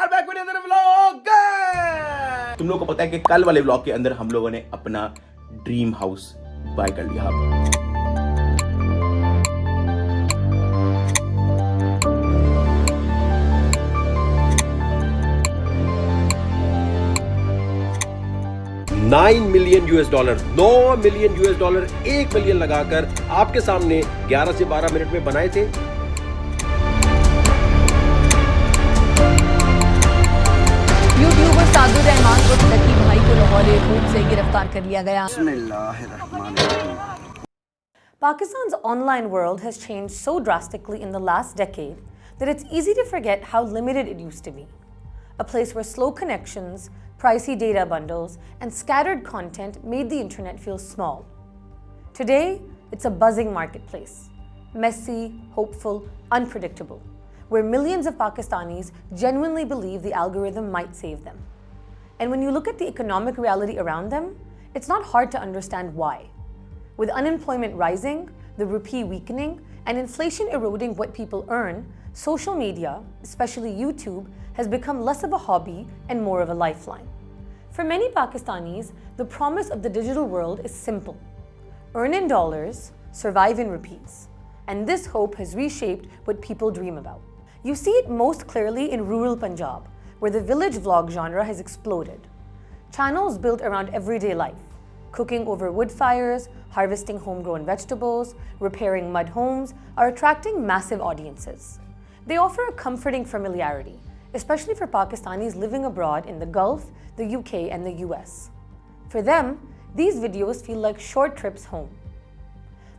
Are back with another vlog. तुम लोगों को पता है कि कल वाले व्लॉग के अंदर हम लोगों ने अपना ड्रीम हाउस बाय कर लिया। 9 million US dollar, 9 million US dollar 1 million लगाकर आपके सामने 11 से 12 मिनट में बनाए थे। यूट्यूबर सादुर रहमान को लकी भाई को लाहौर एयरपोर्ट से गिरफ्तार कर लिया गया। Pakistan's online world has changed so drastically in the last decade that it's easy to forget how limited it used to be. A place where slow connections, pricey data bundles, and scattered content made the internet feel small. Today, it's a buzzing marketplace, messy, hopeful, unpredictable, where millions of Pakistanis genuinely believe the algorithm might save them. And when you look at the economic reality around them, it's not hard to understand why. With unemployment rising, the rupee weakening, and inflation eroding what people earn, social media, especially YouTube, has become less of a hobby and more of a lifeline. For many Pakistanis, the promise of the digital world is simple. Earn in dollars, survive in rupees. And this hope has reshaped what people dream about. You see it most clearly in rural Punjab, where the village vlog genre has exploded. Channels built around everyday life, cooking over wood fires, harvesting homegrown vegetables, repairing mud homes, are attracting massive audiences. They offer a comforting familiarity, especially for Pakistanis living abroad in the Gulf, the UK, and the US. For them, these videos feel like short trips home.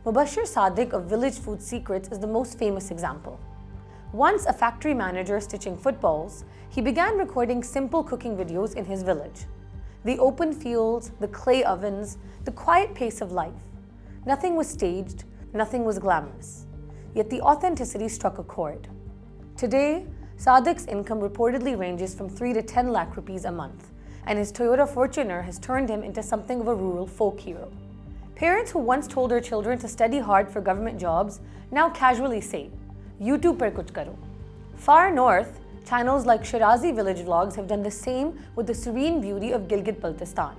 Mubashir Sadiq of Village Food Secrets is the most famous example. Once a factory manager stitching footballs, he began recording simple cooking videos in his village. The open fields, the clay ovens, the quiet pace of life. Nothing was staged, nothing was glamorous. Yet the authenticity struck a chord. Today, Sadiq's income reportedly ranges from 3 to 10 lakh rupees a month, and his Toyota Fortuner has turned him into something of a rural folk hero. Parents who once told their children to study hard for government jobs now casually say, YouTube par kuch karo. Far north, channels like Shirazi village vlogs have done the same with the serene beauty of Gilgit-Baltistan.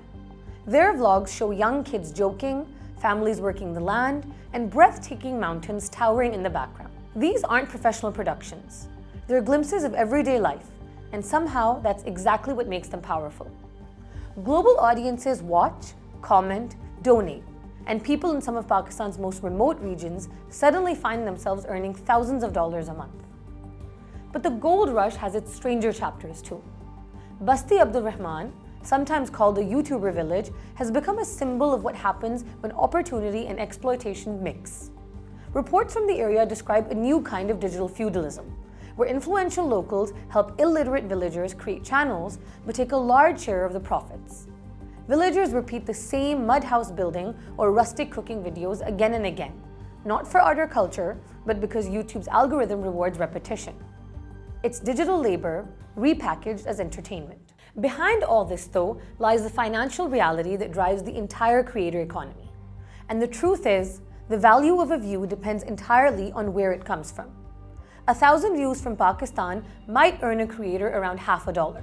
Their vlogs show young kids joking, families working the land, and breathtaking mountains towering in the background. These aren't professional productions. They're glimpses of everyday life, and somehow that's exactly what makes them powerful. Global audiences watch, comment, donate, and people in some of Pakistan's most remote regions suddenly find themselves earning thousands of dollars a month. But the gold rush has its stranger chapters too. Basti Abdul Rahman, sometimes called the YouTuber village, has become a symbol of what happens when opportunity and exploitation mix. Reports from the area describe a new kind of digital feudalism, where influential locals help illiterate villagers create channels but take a large share of the profits. Villagers repeat the same mud house building or rustic cooking videos again and again, not for art or culture, but because YouTube's algorithm rewards repetition. It's digital labor repackaged as entertainment. Behind all this, though, lies the financial reality that drives the entire creator economy. And the truth is, the value of a view depends entirely on where it comes from. 1,000 views from Pakistan might earn a creator around $50,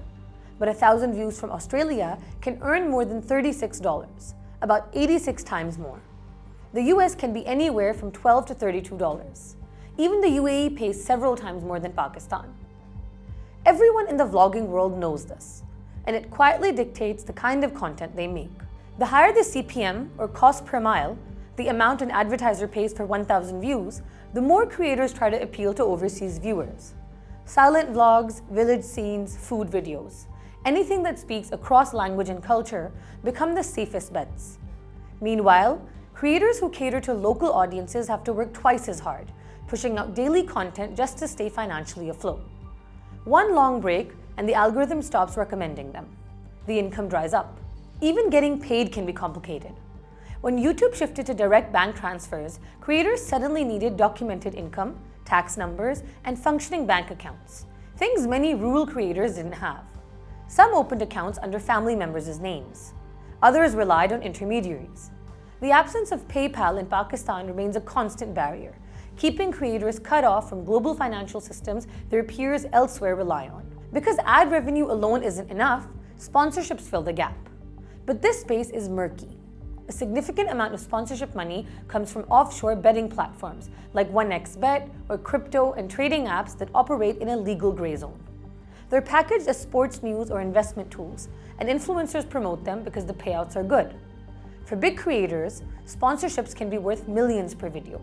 but 1,000 views from Australia can earn more than $36, about 86 times more. The US can be anywhere from $12 to $32. Even the UAE pays several times more than Pakistan. Everyone in the vlogging world knows this, and it quietly dictates the kind of content they make. The higher the CPM, or cost per mile, the amount an advertiser pays for 1,000 views, the more creators try to appeal to overseas viewers. Silent vlogs, village scenes, food videos, anything that speaks across language and culture become the safest bets. Meanwhile, creators who cater to local audiences have to work twice as hard, pushing out daily content just to stay financially afloat. One long break, and the algorithm stops recommending them. The income dries up. Even getting paid can be complicated. When YouTube shifted to direct bank transfers, creators suddenly needed documented income, tax numbers, and functioning bank accounts, things many rural creators didn't have. Some opened accounts under family members' names. Others relied on intermediaries. The absence of PayPal in Pakistan remains a constant barrier, keeping creators cut off from global financial systems their peers elsewhere rely on. Because ad revenue alone isn't enough, sponsorships fill the gap. But this space is murky. A significant amount of sponsorship money comes from offshore betting platforms like 1xBet or crypto and trading apps that operate in a legal gray zone. They're packaged as sports news or investment tools, and influencers promote them because the payouts are good. For big creators, sponsorships can be worth millions per video.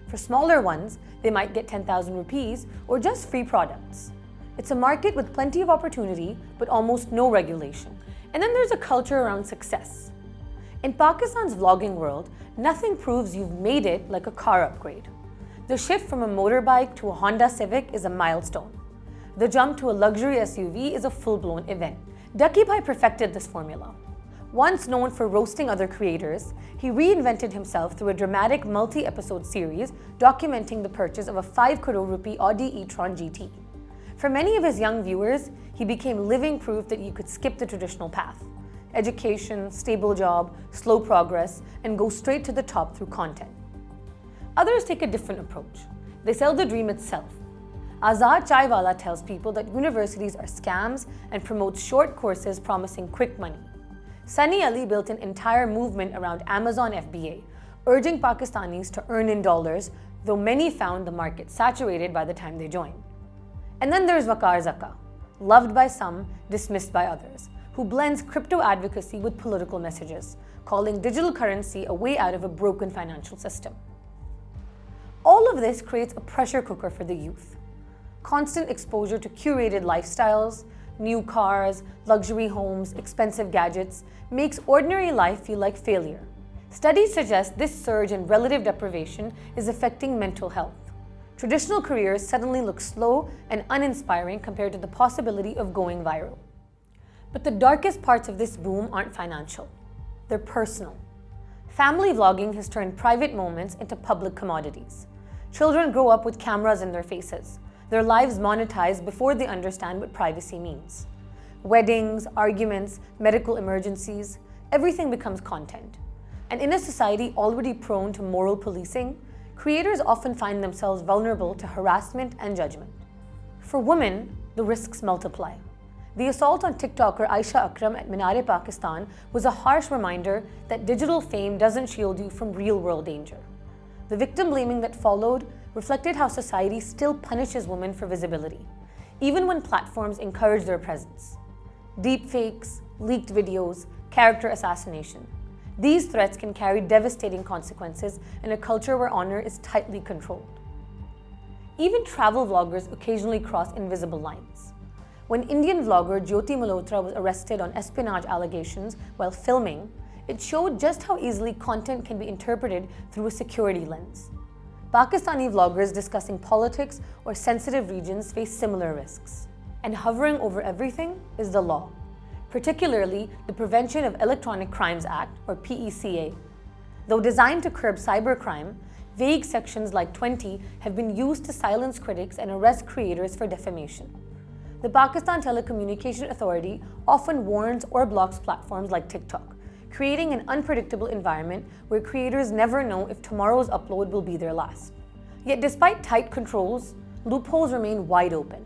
For smaller ones, they might get 10,000 rupees or just free products. It's a market with plenty of opportunity, but almost no regulation. And then there's a culture around success. In Pakistan's vlogging world, nothing proves you've made it like a car upgrade. The shift from a motorbike to a Honda Civic is a milestone. The jump to a luxury SUV is a full-blown event. Ducky Bhai perfected this formula. Once known for roasting other creators, he reinvented himself through a dramatic multi-episode series documenting the purchase of a 5 crore rupee Audi e-tron GT. For many of his young viewers, he became living proof that you could skip the traditional path. Education, stable job, slow progress, and go straight to the top through content. Others take a different approach. They sell the dream itself. Azad Chaiwala tells people that universities are scams and promotes short courses promising quick money. Sunny Ali built an entire movement around Amazon FBA, urging Pakistanis to earn in dollars, though many found the market saturated by the time they joined. And then there's Waqar Zaka, loved by some, dismissed by others, who blends crypto advocacy with political messages, calling digital currency a way out of a broken financial system. All of this creates a pressure cooker for the youth. Constant exposure to curated lifestyles, new cars, luxury homes, expensive gadgets makes ordinary life feel like failure. Studies suggest this surge in relative deprivation is affecting mental health. Traditional careers suddenly look slow and uninspiring compared to the possibility of going viral. But the darkest parts of this boom aren't financial. They're personal. Family vlogging has turned private moments into public commodities. Children grow up with cameras in their faces, their lives monetized before they understand what privacy means. Weddings, arguments, medical emergencies, everything becomes content. And in a society already prone to moral policing, creators often find themselves vulnerable to harassment and judgment. For women, the risks multiply. The assault on TikToker Aisha Akram at Minare, Pakistan was a harsh reminder that digital fame doesn't shield you from real-world danger. The victim blaming that followed reflected how society still punishes women for visibility, even when platforms encourage their presence. Deepfakes, leaked videos, character assassination. These threats can carry devastating consequences in a culture where honor is tightly controlled. Even travel vloggers occasionally cross invisible lines. When Indian vlogger Jyoti Malhotra was arrested on espionage allegations while filming, it showed just how easily content can be interpreted through a security lens. Pakistani vloggers discussing politics or sensitive regions face similar risks. And hovering over everything is the law, particularly the Prevention of Electronic Crimes Act, or PECA. Though designed to curb cybercrime, vague sections like 20 have been used to silence critics and arrest creators for defamation. The Pakistan Telecommunication Authority often warns or blocks platforms like TikTok, creating an unpredictable environment where creators never know if tomorrow's upload will be their last. Yet despite tight controls, loopholes remain wide open.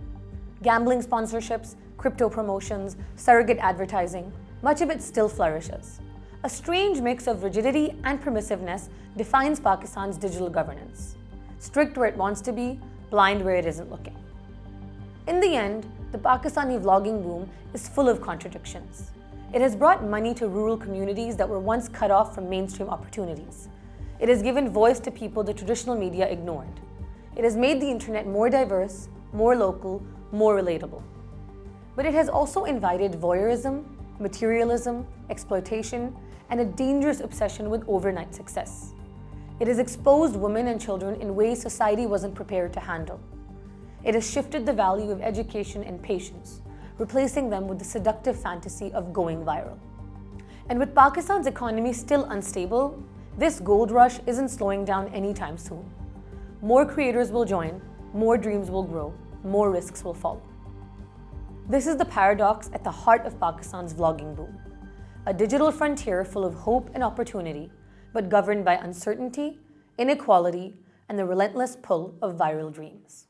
Gambling sponsorships, crypto promotions, surrogate advertising, much of it still flourishes. A strange mix of rigidity and permissiveness defines Pakistan's digital governance. Strict where it wants to be, blind where it isn't looking. In the end, the Pakistani vlogging boom is full of contradictions. It has brought money to rural communities that were once cut off from mainstream opportunities. It has given voice to people the traditional media ignored. It has made the internet more diverse, more local, more relatable. But it has also invited voyeurism, materialism, exploitation, and a dangerous obsession with overnight success. It has exposed women and children in ways society wasn't prepared to handle. It has shifted the value of education and patience, replacing them with the seductive fantasy of going viral. And with Pakistan's economy still unstable, this gold rush isn't slowing down anytime soon. More creators will join, more dreams will grow, more risks will follow. This is the paradox at the heart of Pakistan's vlogging boom. A digital frontier full of hope and opportunity, but governed by uncertainty, inequality, and the relentless pull of viral dreams.